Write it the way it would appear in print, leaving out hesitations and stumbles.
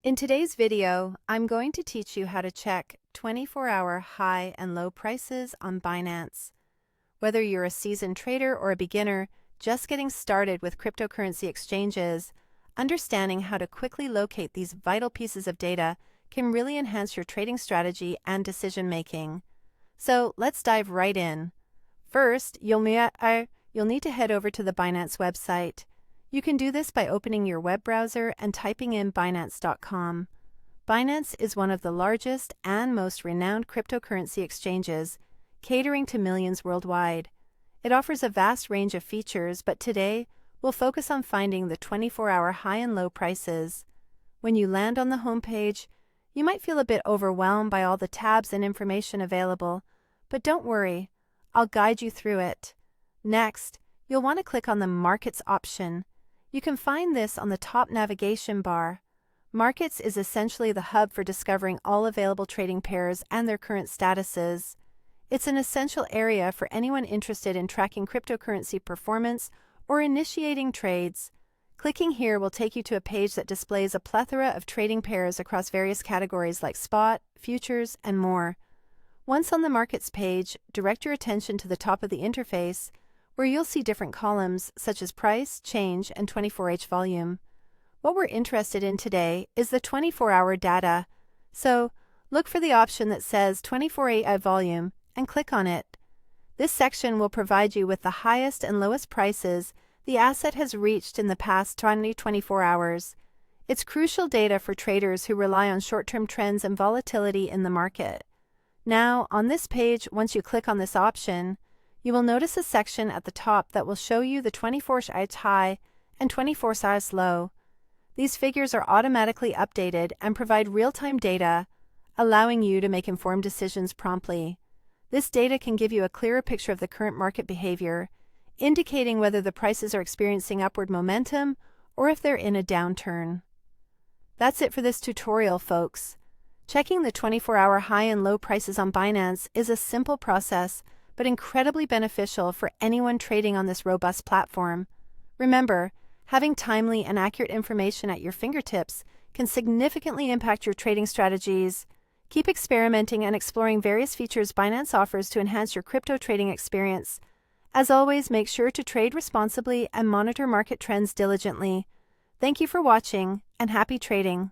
In today's video, I'm going to teach you how to check 24-hour high and low prices on Binance. Whether you're a seasoned trader or a beginner just getting started with cryptocurrency exchanges, understanding how to quickly locate these vital pieces of data can really enhance your trading strategy and decision-making. So let's dive right in. First, you'll need to head over to the Binance website. You can do this by opening your web browser and typing in Binance.com. Binance is one of the largest and most renowned cryptocurrency exchanges, catering to millions worldwide. It offers a vast range of features, but today we'll focus on finding the 24-hour high and low prices. When you land on the homepage, you might feel a bit overwhelmed by all the tabs and information available, but don't worry, I'll guide you through it. Next, you'll want to click on the Markets option. You can find this on the top navigation bar. Markets is essentially the hub for discovering all available trading pairs and their current statuses. It's an essential area for anyone interested in tracking cryptocurrency performance or initiating trades. Clicking here will take you to a page that displays a plethora of trading pairs across various categories like spot, futures, and more. Once on the Markets page, direct your attention to the top of the interface, where you'll see different columns such as price, change, and 24H volume. What we're interested in today is the 24-hour data, so look for the option that says 24H volume and click on it. This section will provide you with the highest and lowest prices the asset has reached in the past 24 hours. It's crucial data for traders who rely on short-term trends and volatility in the market. Now, on this page, once you click on this option, you will notice a section at the top that will show you the 24-hour high and 24-hour low. These figures are automatically updated and provide real-time data, allowing you to make informed decisions promptly. This data can give you a clearer picture of the current market behavior, indicating whether the prices are experiencing upward momentum or if they're in a downturn. That's it for this tutorial, folks. Checking the 24-hour high and low prices on Binance is a simple process, but incredibly beneficial for anyone trading on this robust platform. Remember, having timely and accurate information at your fingertips can significantly impact your trading strategies. Keep experimenting and exploring various features Binance offers to enhance your crypto trading experience. As always, make sure to trade responsibly and monitor market trends diligently. Thank you for watching, and happy trading.